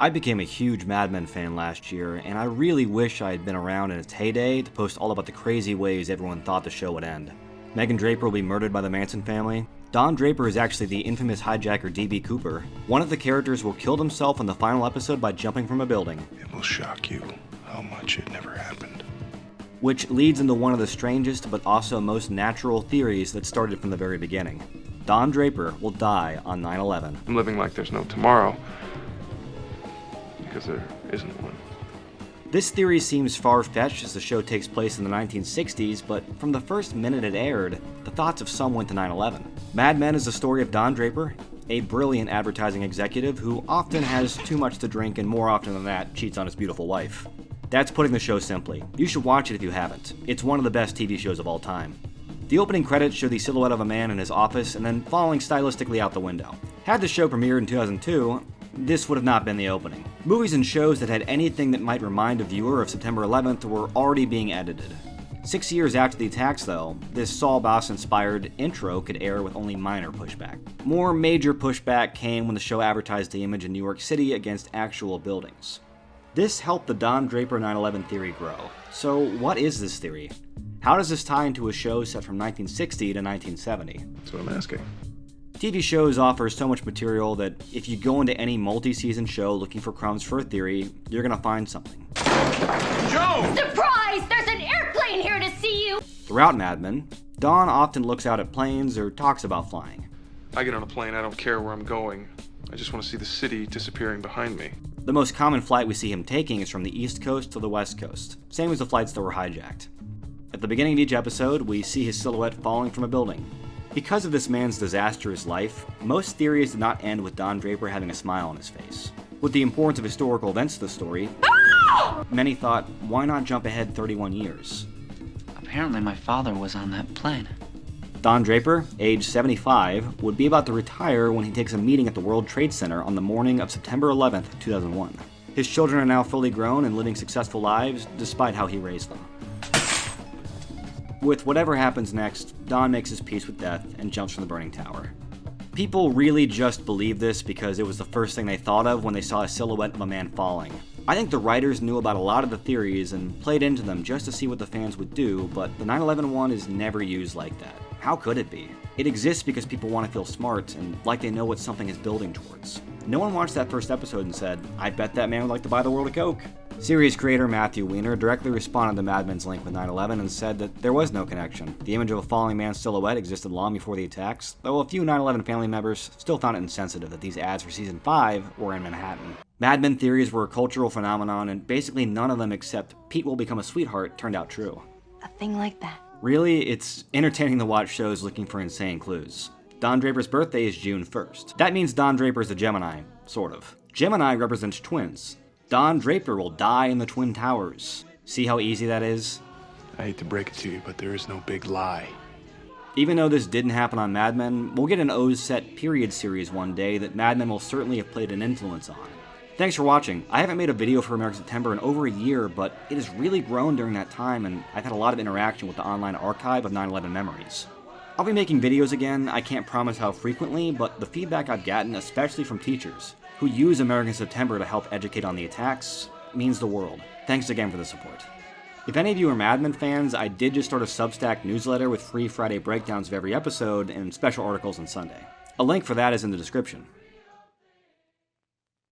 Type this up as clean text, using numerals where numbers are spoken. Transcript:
I became a huge Mad Men fan last year, and I really wish I had been around in its heyday to post all about the crazy ways everyone thought the show would end. Megan Draper will be murdered by the Manson family. Don Draper is actually the infamous hijacker D.B. Cooper. One of the characters will kill himself in the final episode by jumping from a building. It will shock you how much it never happened. Which leads into one of the strangest but also most natural theories that started from the very beginning. Don Draper will die on 9/11. I'm living like there's no tomorrow, because there isn't one. This theory seems far-fetched as the show takes place in the 1960s, but from the first minute it aired, the thoughts of some went to 9/11. Mad Men is the story of Don Draper, a brilliant advertising executive who often has too much to drink and more often than that cheats on his beautiful wife. That's putting the show simply. You should watch it if you haven't. It's one of the best TV shows of all time. The opening credits show the silhouette of a man in his office and then falling stylistically out the window. Had the show premiered in 2002, this would have not been the opening. Movies and shows that had anything that might remind a viewer of September 11th were already being edited. 6 years after the attacks, though, this Saul Bass-inspired intro could air with only minor pushback. More major pushback came when the show advertised the image in New York City against actual buildings. This helped the Don Draper 9/11 theory grow. So what is this theory? How does this tie into a show set from 1960 to 1970? That's what I'm asking. TV shows offer so much material that if you go into any multi-season show looking for crumbs for a theory, you're gonna find something. Joe! Surprise! There's an airplane here to see you! Throughout Mad Men, Don often looks out at planes or talks about flying. I get on a plane, I don't care where I'm going. I just want to see the city disappearing behind me. The most common flight we see him taking is from the East Coast to the West Coast, same as the flights that were hijacked. At the beginning of each episode, we see his silhouette falling from a building. Because of this man's disastrous life, most theories did not end with Don Draper having a smile on his face. With the importance of historical events to the story, many thought, why not jump ahead 31 years? Apparently my father was on that plane. Don Draper, age 75, would be about to retire when he takes a meeting at the World Trade Center on the morning of September 11th, 2001. His children are now fully grown and living successful lives, despite how he raised them. With whatever happens next, Don makes his peace with death and jumps from the burning tower. People really just believe this because it was the first thing they thought of when they saw a silhouette of a man falling. I think the writers knew about a lot of the theories and played into them just to see what the fans would do, but the 9/11 one is never used like that. How could it be? It exists because people want to feel smart and like they know what something is building towards. No one watched that first episode and said, I bet that man would like to buy the world a Coke. Series creator Matthew Weiner directly responded to Mad Men's link with 9/11 and said that there was no connection. The image of a falling man's silhouette existed long before the attacks, though a few 9/11 family members still found it insensitive that these ads for season 5 were in Manhattan. Mad Men theories were a cultural phenomenon, and basically none of them except Pete will become a sweetheart turned out true. A thing like that. Really, it's entertaining to watch shows looking for insane clues. Don Draper's birthday is June 1st. That means Don Draper is a Gemini, sort of. Gemini represents twins. Don Draper will die in the Twin Towers. See how easy that is? I hate to break it to you, but there is no big lie. Even though this didn't happen on Mad Men, we'll get an O's set period series one day that Mad Men will certainly have played an influence on. Thanks for watching. I haven't made a video for American September in over a year, but it has really grown during that time, and I've had a lot of interaction with the online archive of 9/11 memories. I'll be making videos again, I can't promise how frequently, but the feedback I've gotten, especially from teachers who use American September to help educate on the attacks, means the world. Thanks again for the support. If any of you are Mad Men fans, I did just start a Substack newsletter with free Friday breakdowns of every episode and special articles on Sunday. A link for that is in the description.